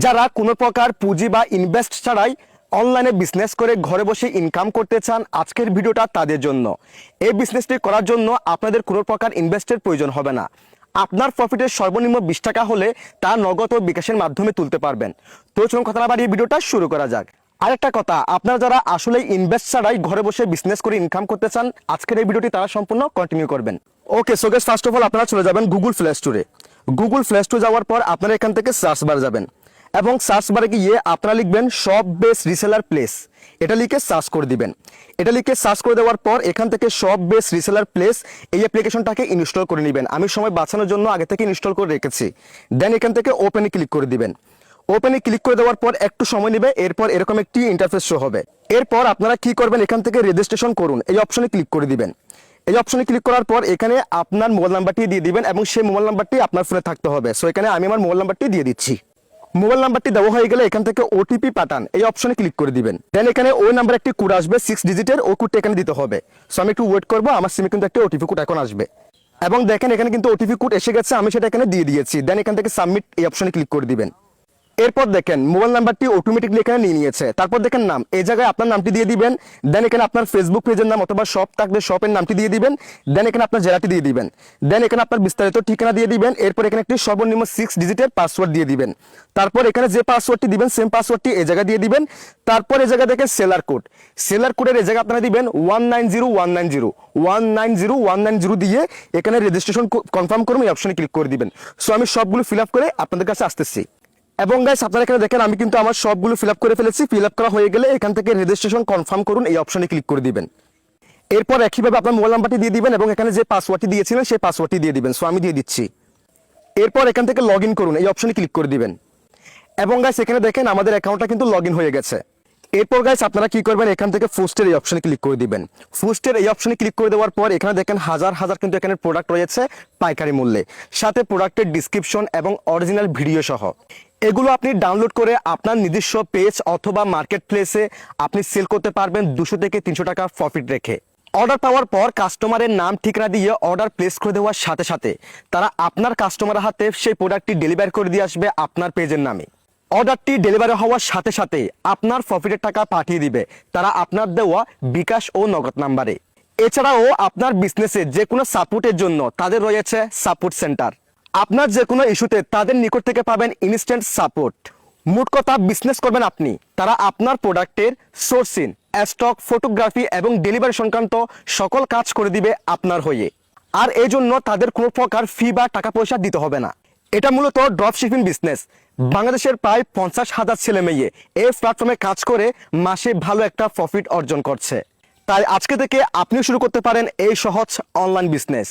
যারা কোনো প্রকার পুঁজি বা ইনভেস্ট ছাড়াই অনলাইনে বিজনেস করে ঘরে বসে ইনকাম করতে চান, আজকের ভিডিওটা তাদের জন্য। এই বিজনেসটি করার জন্য আপনাদের কোনো প্রকার ইনভেস্টের প্রয়োজন হবে না। আপনার প্রফিটের সর্বনিম্ন 20 টাকা হলে তা নগদ ও বিকাশের মাধ্যমে তুলতে পারবেন। তো চলুন কথা না বাড়িয়ে ভিডিওটা শুরু করা যাক। আরেকটা কথা, আপনারা যারা আসলে ইনভেস্ট ছাড়াই ঘরে বসে বিজনেস করে ইনকাম করতে চান, আজকের এই ভিডিওটি তারা সম্পূর্ণ কন্টিনিউ করবেন। Okay, so guys, first of all আপনারা চলে যাবেন গুগল প্লে স্টোরে। গুগল প্লে স্টোরে যাওয়ার পর আপনারা এখান থেকে সার্চ বার যাবেন এবং সার্চ বারে গিয়ে আপনারা লিখবেন শপ বেস রিসেলার প্লেস। এটা লিখে সার্চ করে দিবেন। এটা লিখে সার্চ করে দেওয়ার পর এখান থেকে শপ বেস রিসেলার প্লেস এই অ্যাপ্লিকেশনটাকে ইনস্টল করে নেবেন। আমি সময় বাঁচানোর জন্য আগে থেকে ইনস্টল করে রেখেছি। দেন এখান থেকে ওপেনে ক্লিক করে দিবেন। ওপেনে ক্লিক করে দেওয়ার পর একটু সময় নেবে, এরপর এরকম একটি ইন্টারফেস শো হবে। এরপর আপনারা কি করবেন, এখান থেকে রেজিস্ট্রেশন করুন এই অপশনে ক্লিক করে দিবেন। এই অপশনে ক্লিক করার পর এখানে আপনার মোবাইল নাম্বারটি দিয়ে দিবেন এবং সেই মোবাইল নাম্বারটি আপনার ফোনে থাকতে হবে। সো এখানে আমি আমার মোবাইল নাম্বারটি দিয়ে দিচ্ছি। মোবাইল নাম্বারটি দেওয়া হয়ে গেলে এখান থেকে ওটিপি পাঠান এই অপশনে ক্লিক করে দিবেন। দেন এখানে ওই নাম্বার একটি কোড আসবে 6 ডিজিটের, ওই কোডটা এখানে দিতে হবে। সো আমি একটু ওয়েট করবো, আমার সিমে কিন্তু একটা ওটিপি কোড এখন আসবে এবং দেখেন এখানে কিন্তু ওটিপি কোড এসে গেছে, আমি সেটা এখানে দিয়ে দিয়েছি। দেন এখান থেকে সাবমিট এই অপশনে ক্লিক করে দিবেন। এরপর দেখেন মোবাইল নাম্বারটি অটোমেটিকলি এখানে নিয়ে নিয়েছে। তারপর দেখেন নাম, এই জায়গায় আপনার নামটি দিয়ে দিবেন। দেন এখানে আপনার ফেসবুক পেজের নাম অথবা শপ থাকলে শপের নামটি দিয়ে দিবেন। দেন এখানে আপনার জেলাটি দিয়ে দিবেন। দেন এখানে আপনার বিস্তারিত ঠিকানা দিয়ে দিবেন। এরপর এখানে একটি সর্বনিম্ন 6 ডিজিটের পাসওয়ার্ড দিয়ে দিবেন। তারপর এখানে যে পাসওয়ার্ডটি দিবেন সেম পাসওয়ার্ডটি এই জায়গায় দিয়ে দিবেন। তারপর এই জায়গায় দেখেন সেলার কোড, সেলার কোডের এই জায়গায় আপনারা দিবেন 190190 দিয়ে এখানে রেজিস্ট্রেশন কনফার্ম করুন এই অপশনে ক্লিক করে দিবেন। সো আমি সবগুলো ফিল আপ করে আপনাদের কাছে আসতেছি। এবং গাইস আপনারা এখানে দেখেন আমি কিন্তু আমার সবগুলো ফিল আপ করে ফেলেছি। ফিল আপ করা হয়ে গেলে এখান থেকে রেজিস্ট্রেশন কনফার্ম করুন এই অপশনে ক্লিক করে দিবেন। এরপর একইভাবে আপনার মোবাইল নাম্বারটি দিয়ে দিবেন এবং এখানে যে পাসওয়ার্ডটি দিয়েছিলেন সেই পাসওয়ার্ডটি দিয়ে দিবেন। সো আমি দিয়ে দিচ্ছি। এরপর এখান থেকে লগ ইন করুন এই অপশনে ক্লিক করে দিবেন। এবং গাইস এখানে দেখেন আমাদের অ্যাকাউন্টটা কিন্তু লগ ইন হয়ে গেছে। এরপর গাইস আপনারা কি করবেন, এখান থেকে ফুস্টের এই অপশনে ক্লিক করে দিবেন। ফুস্টের এই অপশনে ক্লিক করে দেওয়ার পর এখানে দেখেন হাজার হাজার কিন্তু এখানে প্রোডাক্ট রয়েছে পাইকারি মূল্যে, সাথে প্রোডাক্টের ডিসক্রিপশন এবং অরিজিনাল ভিডিও সহ। এগুলো আপনি ডাউনলোড করে আপনার নিজস্ব পেজ অথবা মার্কেট প্লেসে আপনি সেল করতে পারবেন 200 থেকে 300 টাকা প্রফিট রেখে। অর্ডার পাওয়ার পর কাস্টমারের নাম ঠিকানা দিয়ে অর্ডার প্লেস করে দেওয়ার সাথে সাথে তারা আপনার কাস্টমারের হাতে সেই প্রোডাক্টটি ডেলিভারি করে দিয়ে আসবে আপনার পেজের নামে। অর্ডারটি ডেলিভারি হওয়ার সাথে সাথে আপনার প্রফিটের টাকা পাঠিয়ে দিবে তারা আপনার দেওয়া বিকাশ ও নগদ নাম্বারে। এছাড়াও আপনার বিজনেসে যে কোনো সাপোর্টের জন্য তাদের রয়েছে সাপোর্ট সেন্টার। আপনার যে কোনো ইস্যুতে তাদের নিকট থেকে পাবেন ইনস্ট্যান্ট সাপোর্ট। মোট কথা বিজনেস করবেন আপনি, তারা আপনার প্রোডাক্টের সোর্সিং, স্টক, ফটোগ্রাফি এবং ডেলিভারি সংক্রান্ত সকল কাজ করে দিবে আপনার হয়ে। আর এই জন্য তাদের কোনো প্রকার ফি বা টাকা পয়সা দিতে হবে না। এটা মূলত ড্রপ শিপিং বিজনেস। বাংলাদেশের প্রায় 50,000 ছেলে মেয়ে এই প্ল্যাটফর্মে কাজ করে মাসে ভালো একটা প্রফিট অর্জন করছে। তাই আজকে থেকে আপনিও শুরু করতে পারেন এই সহজ অনলাইন বিজনেস।